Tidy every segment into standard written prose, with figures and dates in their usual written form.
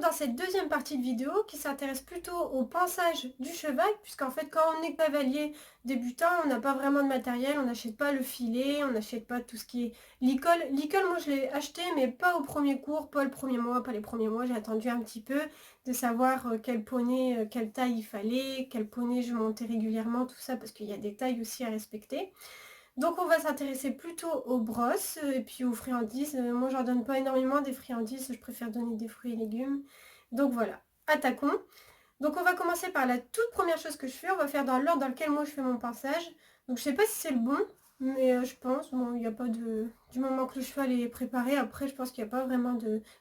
retrouve dans cette deuxième partie de vidéo qui s'intéresse plutôt au pansage du cheval, puisqu'en fait quand on est cavalier débutant, on n'a pas vraiment de matériel, on n'achète pas le filet, on n'achète pas tout ce qui est licol. Licol, moi je l'ai acheté, mais pas au premier cours, pas le premier mois, pas les premiers mois, j'ai attendu un petit peu de savoir quel poney, quelle taille il fallait, quel poney je montais régulièrement, tout ça, parce qu'il y a des tailles aussi à respecter. Donc on va s'intéresser plutôt aux brosses et puis aux friandises. Moi j'en donne pas énormément des friandises, je préfère donner des fruits et légumes. Donc voilà, attaquons. Donc on va commencer par la toute première chose que je fais, on va faire dans l'ordre dans lequel moi je fais mon pinçage. Donc je sais pas si c'est le bon, mais je pense, bon il n'y a pas de... Du moment que le cheval est préparé, après je pense qu'il n'y a pas vraiment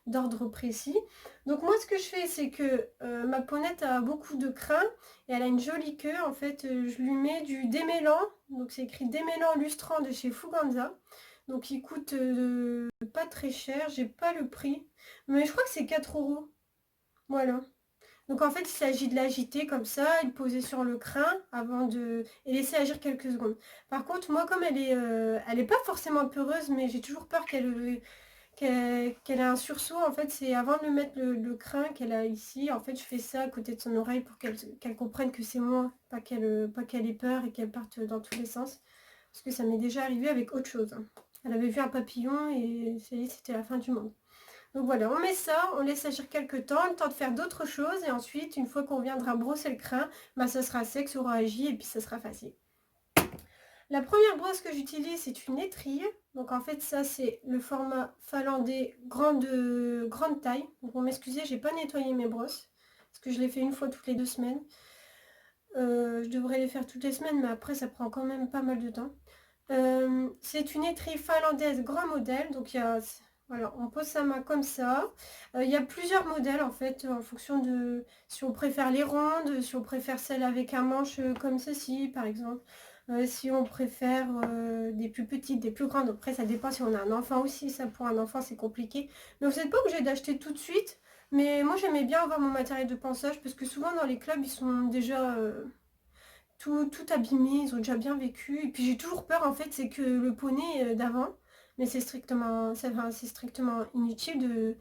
d'ordre précis. Donc moi ce que je fais c'est que ma ponette a beaucoup de crin et elle a une jolie queue. En fait je lui mets du démêlant, donc c'est écrit démêlant lustrant de chez Fuganza. Donc il coûte pas très cher, j'ai pas le prix, mais je crois que c'est 4 €. Voilà. Donc en fait, il s'agit de l'agiter comme ça, et de poser sur le crin avant de... et laisser agir quelques secondes. Par contre, moi, comme elle est pas forcément peureuse, mais j'ai toujours peur qu'elle ait un sursaut. En fait, c'est avant de lui mettre le crin qu'elle a ici. En fait, je fais ça à côté de son oreille pour qu'elle comprenne que c'est moi, pas qu'elle ait peur et qu'elle parte dans tous les sens. Parce que ça m'est déjà arrivé avec autre chose, hein. Elle avait vu un papillon et ça y est, c'était la fin du monde. Donc voilà, on met ça, on laisse agir quelques temps, le temps de faire d'autres choses, et ensuite, une fois qu'on viendra brosser le crin, bah, ça sera sec, ça aura agi, et puis ça sera facile. La première brosse que j'utilise, c'est une étrille. Donc en fait, ça, c'est le format finlandais grande taille. Donc on m'excusez, j'ai pas nettoyé mes brosses, parce que je les fais une fois toutes les 2 semaines. Je devrais les faire toutes les semaines, mais après, ça prend quand même pas mal de temps. C'est une étrille finlandaise grand modèle, donc il y a... Voilà, on pose sa main comme ça. Il y a plusieurs modèles en fait, en fonction de si on préfère les rondes, si on préfère celles avec un manche comme ceci par exemple. Si on préfère des plus petites, des plus grandes. Après ça dépend si on a un enfant aussi, ça pour un enfant c'est compliqué. Mais vous n'êtes pas obligé d'acheter tout de suite. Mais moi j'aimais bien avoir mon matériel de pansage parce que souvent dans les clubs ils sont déjà tout abîmé, ils ont déjà bien vécu. Et puis j'ai toujours peur en fait, c'est que le poney d'avant, mais c'est strictement inutile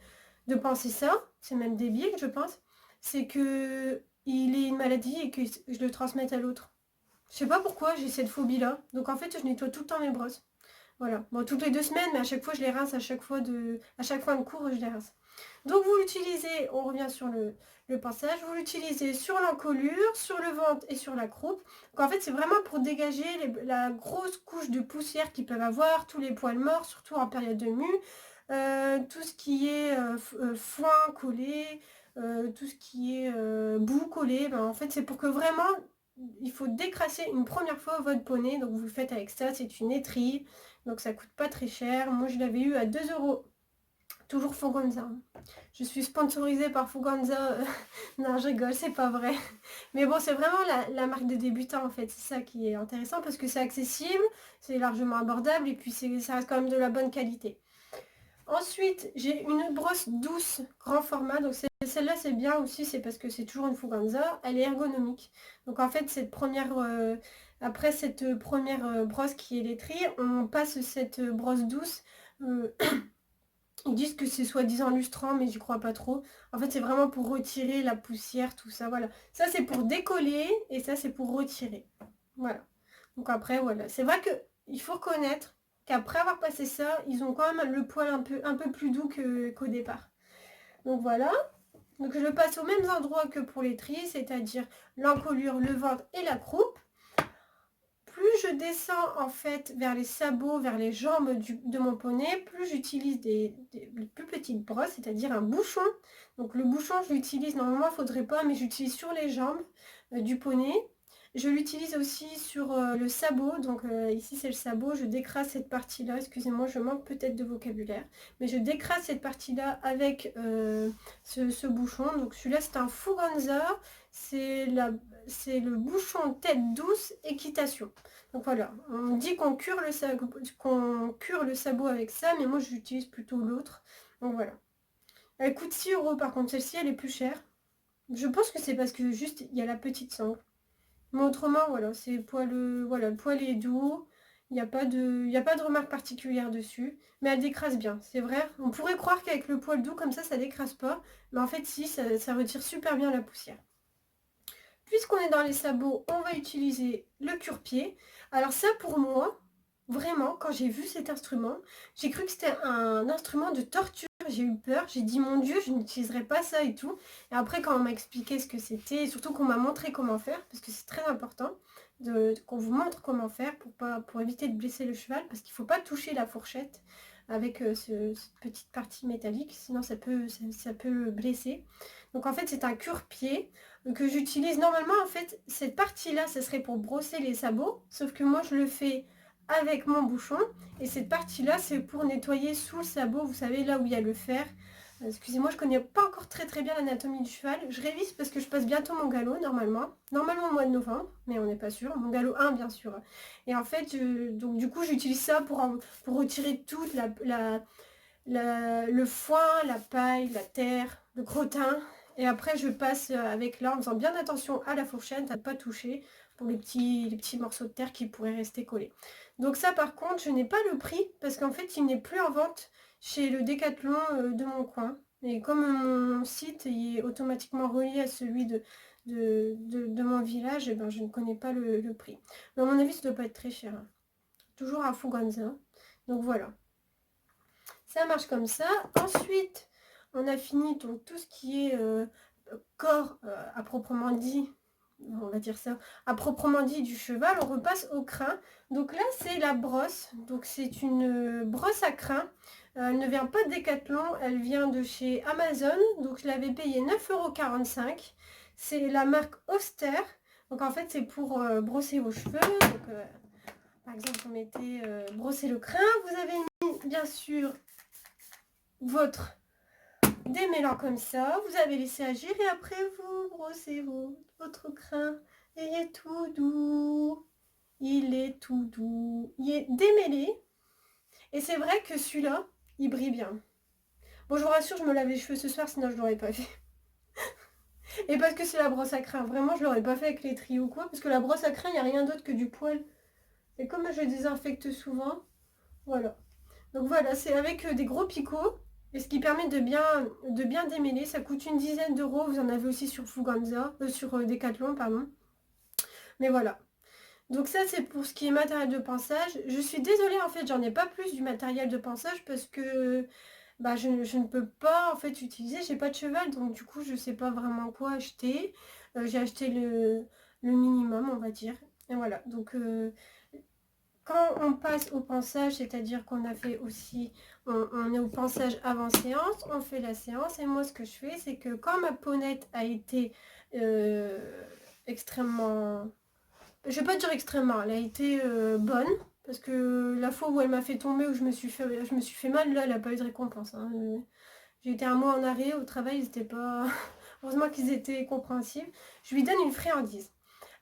de penser ça, c'est même débile je pense, c'est que il ait une maladie et que je le transmette à l'autre. Je sais pas pourquoi j'ai cette phobie là, donc en fait je nettoie tout le temps mes brosses. Voilà, bon toutes les 2 semaines, mais à chaque fois je les rince, à chaque fois de cours je les rince. Donc vous l'utilisez, on revient sur le pinçage, vous l'utilisez sur l'encolure, sur le ventre et sur la croupe. Donc en fait c'est vraiment pour dégager la grosse couche de poussière qu'ils peuvent avoir, tous les poils morts, surtout en période de mue, tout ce qui est foin collé, tout ce qui est boue collé. Ben, en fait c'est pour que vraiment il faut décrasser une première fois votre poney. Donc vous le faites avec ça, c'est une étrille, donc ça coûte pas très cher. Moi je l'avais eu à 2 €. Toujours Fuganza. Je suis sponsorisée par Fuganza. Non, je rigole, c'est pas vrai. Mais bon, c'est vraiment la marque des débutants en fait. C'est ça qui est intéressant parce que c'est accessible, c'est largement abordable et puis ça reste quand même de la bonne qualité. Ensuite, j'ai une brosse douce, grand format. Donc celle-là, c'est bien aussi, c'est parce que c'est toujours une Fuganza. Elle est ergonomique. Donc en fait, après cette première brosse qui est l'étrille, on passe cette brosse douce. Ils disent que c'est soi-disant lustrant, mais j'y crois pas trop. En fait, c'est vraiment pour retirer la poussière, tout ça, voilà. Ça, c'est pour décoller, et ça, c'est pour retirer. Voilà. Donc après, voilà. C'est vrai qu'il faut reconnaître qu'après avoir passé ça, ils ont quand même le poil un peu plus doux qu'au départ. Donc voilà. Donc je le passe aux mêmes endroits que pour les tris, c'est-à-dire l'encolure, le ventre et la croupe. Plus je descends en fait vers les sabots, vers les jambes de mon poney, plus j'utilise des plus petites brosses, c'est-à-dire un bouchon. Donc le bouchon, je l'utilise, normalement il ne faudrait pas, mais j'utilise sur les jambes du poney. Je l'utilise aussi sur le sabot, donc ici c'est le sabot, je décrase cette partie-là, excusez-moi, je manque peut-être de vocabulaire, mais je décrase cette partie-là avec ce bouchon. Donc celui-là c'est un Fuganza, c'est le bouchon tête douce équitation. Donc voilà, on dit qu'on cure le sabot avec ça, mais moi j'utilise plutôt l'autre. Donc voilà. Elle coûte 6 € par contre, celle-ci elle est plus chère. Je pense que c'est parce que juste il y a la petite sangle. Mais autrement, voilà, le poil est doux. Il n'y a pas de remarque particulière dessus, mais elle décrase bien, c'est vrai. On pourrait croire qu'avec le poil doux comme ça décrase pas, mais en fait si, ça retire super bien la poussière. Puisqu'on est dans les sabots, on va utiliser le cure-pied. Alors ça pour moi, vraiment, quand j'ai vu cet instrument, j'ai cru que c'était un instrument de torture. J'ai eu peur, j'ai dit mon Dieu, je n'utiliserai pas ça et tout. Et après quand on m'a expliqué ce que c'était, et surtout qu'on m'a montré comment faire, parce que c'est très important, qu'on vous montre comment faire pour éviter de blesser le cheval, parce qu'il ne faut pas toucher la fourchette avec cette petite partie métallique, sinon ça peut le blesser. Donc en fait c'est un cure-pied que j'utilise normalement. En fait cette partie là ce serait pour brosser les sabots, sauf que moi je le fais avec mon bouchon, et cette partie là c'est pour nettoyer sous le sabot, vous savez là où il y a le fer. Excusez-moi, je connais pas encore très bien l'anatomie du cheval. Je révise parce que je passe bientôt mon galop normalement au mois de novembre, mais on n'est pas sûr. Mon galop 1 bien sûr. Et en fait donc du coup j'utilise ça pour retirer toute le foin, la paille, la terre, le crottin. Et après je passe avec là en faisant bien attention à la fourchette, à ne pas toucher pour les petits morceaux de terre qui pourraient rester collés. Donc ça par contre je n'ai pas le prix parce qu'en fait il n'est plus en vente chez le Décathlon de mon coin. Et comme mon site est automatiquement relié à celui de mon village, et ben, je ne connais pas le prix. Mais à mon avis ça ne doit pas être très cher, hein. Toujours à Fuganza. Donc voilà. Ça marche comme ça. Ensuite, on a fini donc tout ce qui est corps à proprement dit, on va dire ça, à proprement dit du cheval. On repasse au crin. Donc là, c'est la brosse. Donc c'est une brosse à crin. Elle ne vient pas de Decathlon, elle vient de chez Amazon. Donc je l'avais payé 9,45 €. C'est la marque Auster. Donc en fait, c'est pour brosser vos cheveux. Donc, par exemple, vous mettez brosser le crin. Vous avez mis, bien sûr, votre démêlant comme ça, vous avez laissé agir et après vous brossez votre crin et il est tout doux, il est tout doux, il est démêlé et c'est vrai que celui-là il brille bien. Bon, je vous rassure, je me lave les cheveux ce soir sinon je l'aurais pas fait. Et parce que c'est la brosse à crin, vraiment je l'aurais pas fait avec les tris ou quoi, parce que la brosse à crin il n'y a rien d'autre que du poil et comme je désinfecte souvent, voilà. Donc voilà, c'est avec des gros picots. Et ce qui permet de bien démêler. Ça coûte une dizaine d'euros. Vous en avez aussi sur Fuganza, sur Decathlon, pardon. Mais voilà. Donc ça, c'est pour ce qui est matériel de pinçage. Je suis désolée, en fait, j'en ai pas plus du matériel de pinçage parce que bah, je ne peux pas, en fait, utiliser. J'ai pas de cheval, donc du coup, je sais pas vraiment quoi acheter. J'ai acheté le minimum, on va dire. Et voilà. Donc, quand on passe au pinçage, c'est-à-dire qu'on a fait aussi, on est au pinçage avant séance, on fait la séance et moi ce que je fais c'est que quand ma peaunette a été extrêmement, je vais pas dire extrêmement, elle a été bonne, parce que la fois où elle m'a fait tomber, où je me suis fait mal, là elle n'a pas eu de récompense, hein. J'ai été un mois en arrêt au travail, ils étaient pas... Heureusement qu'ils étaient compréhensibles. Je lui donne une friandise.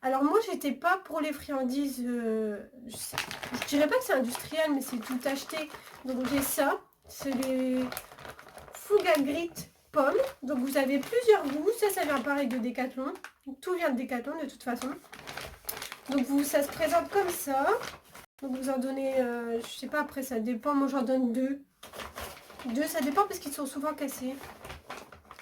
Alors moi j'étais pas pour les friandises, je dirais pas que c'est industriel mais c'est tout acheté. Donc j'ai ça, c'est les Fugagrit pommes. Donc vous avez plusieurs goûts, ça vient pareil de Decathlon. Tout vient de Decathlon de toute façon. Donc ça se présente comme ça. Donc vous en donnez, je sais pas, après ça dépend, moi j'en donne deux. Deux, ça dépend parce qu'ils sont souvent cassés.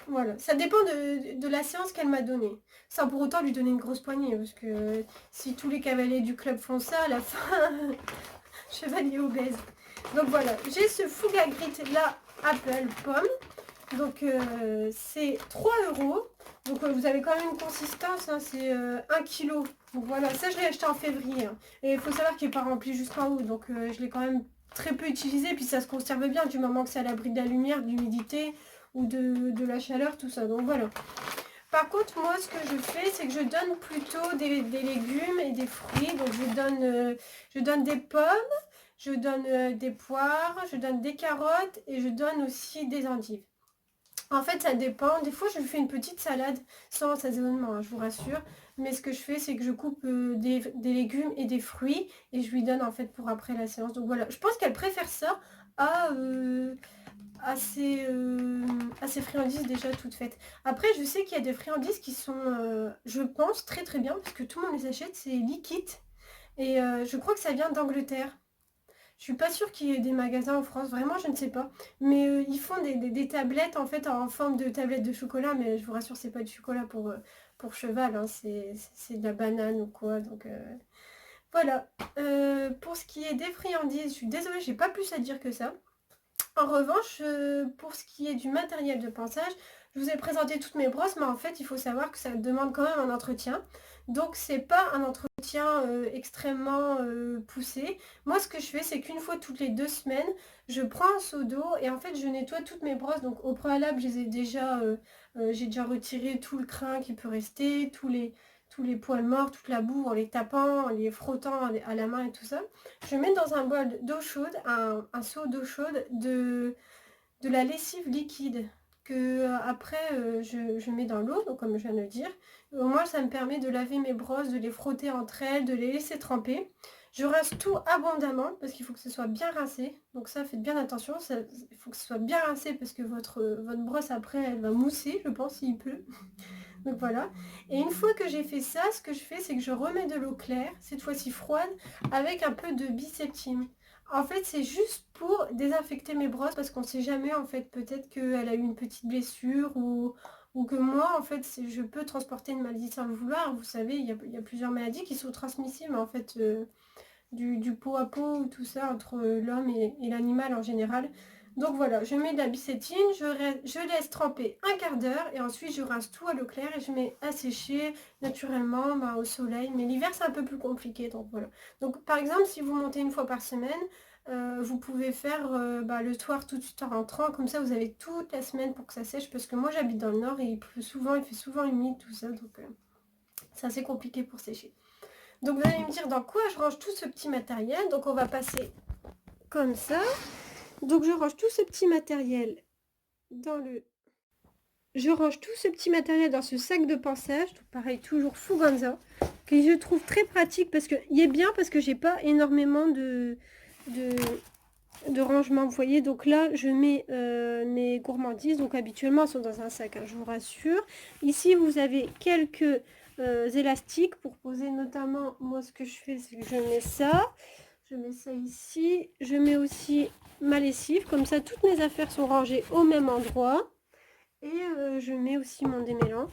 Voilà, ça dépend de la séance qu'elle m'a donnée. Sans pour autant lui donner une grosse poignée, parce que si tous les cavaliers du club font ça, à la fin, chevalier obèse. Donc voilà, j'ai ce Fugagrit là, Apple Pomme. Donc c'est 3 €. Donc vous avez quand même une consistance, hein, c'est 1 kg. Donc voilà, ça je l'ai acheté en février. Hein. Et il faut savoir qu'il n'est pas rempli jusqu'en haut, donc je l'ai quand même très peu utilisé. Puis ça se conserve bien du moment que c'est à l'abri de la lumière, de l'humidité ou de la chaleur, tout ça. Donc voilà. Par contre, moi, ce que je fais, c'est que je donne plutôt des légumes et des fruits. Donc je donne des pommes, je donne des poires, je donne des carottes et je donne aussi des endives. En fait, ça dépend. Des fois, je lui fais une petite salade sans assaisonnement, hein, je vous rassure. Mais ce que je fais, c'est que je coupe des légumes et des fruits et je lui donne en fait pour après la séance. Donc voilà, je pense qu'elle préfère ça à ces friandises déjà toutes faites. Après, je sais qu'il y a des friandises qui sont, je pense, très très bien parce que tout le monde les achète. C'est liquide. Et je crois que ça vient d'Angleterre. Je suis pas sûre qu'il y ait des magasins en France, vraiment je ne sais pas. Mais ils font des tablettes en fait en forme de tablette de chocolat, mais je vous rassure c'est pas du chocolat pour cheval, hein, c'est de la banane ou quoi. Donc voilà. Pour ce qui est des friandises, je suis désolée, j'ai pas plus à dire que ça. En revanche, pour ce qui est du matériel de ponçage, je vous ai présenté toutes mes brosses, mais en fait, il faut savoir que ça demande quand même un entretien. Donc, c'est pas un entretien extrêmement poussé. Moi, ce que je fais, c'est qu'une fois toutes les 2 semaines, je prends un seau d'eau et en fait, je nettoie toutes mes brosses. Donc, au préalable, j'ai déjà retiré tout le crin qui peut rester, tous les poils morts, toute la boue en les tapant, en les frottant à la main et tout ça. Je mets dans un bol d'eau chaude, un seau d'eau chaude de la lessive liquide que après je mets dans l'eau, donc comme je viens de le dire. Au moins ça me permet de laver mes brosses, de les frotter entre elles, de les laisser tremper. Je rince tout abondamment parce qu'il faut que ce soit bien rincé. Donc ça, faites bien attention, il faut que ce soit bien rincé parce que votre brosse après elle va mousser, je pense, s'il pleut. Donc voilà. Et une fois que j'ai fait ça, ce que je fais, c'est que je remets de l'eau claire, cette fois-ci froide, avec un peu de biseptine. En fait, c'est juste pour désinfecter mes brosses parce qu'on sait jamais, en fait, peut-être qu'elle a eu une petite blessure ou que moi, en fait, je peux transporter une maladie sans le vouloir. Vous savez, il y a plusieurs maladies qui sont transmissibles, en fait, du pot à pot, tout ça, entre l'homme et l'animal en général. Donc voilà, je mets de la bicétine, je laisse tremper un quart d'heure et ensuite je rince tout à l'eau claire et je mets à sécher naturellement au soleil. Mais l'hiver c'est un peu plus compliqué, donc voilà. Donc par exemple, si vous montez une fois par semaine, vous pouvez faire le soir tout de suite en rentrant, comme ça vous avez toute la semaine pour que ça sèche, parce que moi j'habite dans le nord et il fait souvent humide tout ça, donc c'est assez compliqué pour sécher. Donc vous allez me dire dans quoi je range tout ce petit matériel. Donc on va passer comme ça. Donc je range tout ce petit matériel dans le... Je range tout ce petit matériel dans ce sac de ponçage. Donc pareil, toujours Fuganza, que je trouve très pratique parce que il est bien parce que j'ai pas énormément de, de rangement. Vous voyez, donc là je mets mes gourmandises. Donc habituellement elles sont dans un sac, hein, je vous rassure. Ici vous avez quelques élastiques pour poser, notamment moi ce que je fais c'est que je mets ça ici, je mets aussi ma lessive, comme ça toutes mes affaires sont rangées au même endroit, et je mets aussi mon démêlant.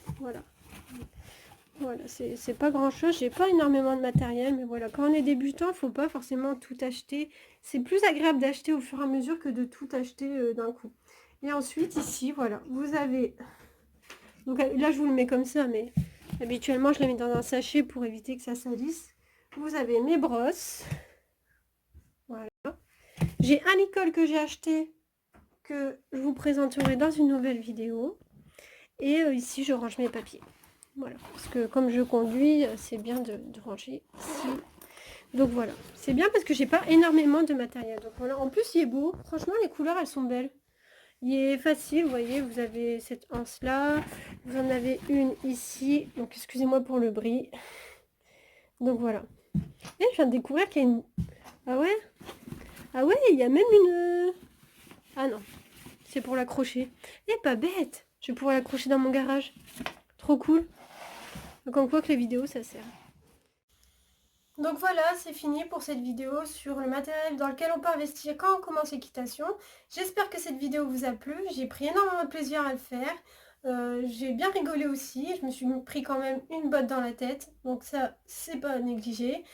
Voilà, c'est pas grand chose, j'ai pas énormément de matériel, mais voilà, quand on est débutant il faut pas forcément tout acheter, c'est plus agréable d'acheter au fur et à mesure que de tout acheter d'un coup. Et ensuite ici voilà, vous avez, donc là je vous le mets comme ça, mais habituellement je le mets dans un sachet pour éviter que ça salisse. Vous avez mes brosses, voilà. J'ai un licol que j'ai acheté, que je vous présenterai dans une nouvelle vidéo. Et ici je range mes papiers. Voilà, parce que comme je conduis, c'est bien de ranger ici. Donc voilà, c'est bien parce que j'ai pas énormément de matériel. Donc voilà, en plus il est beau, franchement les couleurs elles sont belles. Il est facile, vous voyez, vous avez cette anse là, vous en avez une ici, donc excusez-moi pour le bris. Donc voilà. Et je viens de découvrir qu'il y a une... Ah ouais? Ah ouais, il y a même une... Ah non, c'est pour l'accrocher. Eh, pas bête! Je vais pouvoir l'accrocher dans mon garage. Trop cool. Comme quoi que les vidéos, ça sert. Donc voilà, c'est fini pour cette vidéo sur le matériel dans lequel on peut investir quand on commence l'équitation. J'espère que cette vidéo vous a plu. J'ai pris énormément de plaisir à le faire. J'ai bien rigolé aussi. Je me suis pris quand même une botte dans la tête. Donc ça, c'est pas à négliger.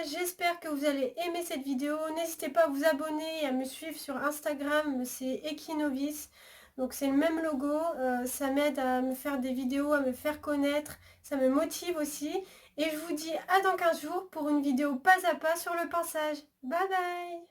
J'espère que vous allez aimer cette vidéo. N'hésitez pas à vous abonner et à me suivre sur Instagram. C'est Equinovis. Donc c'est le même logo. Ça m'aide à me faire des vidéos, à me faire connaître. Ça me motive aussi. Et je vous dis à dans 15 jours pour une vidéo pas à pas sur le ponçage. Bye bye!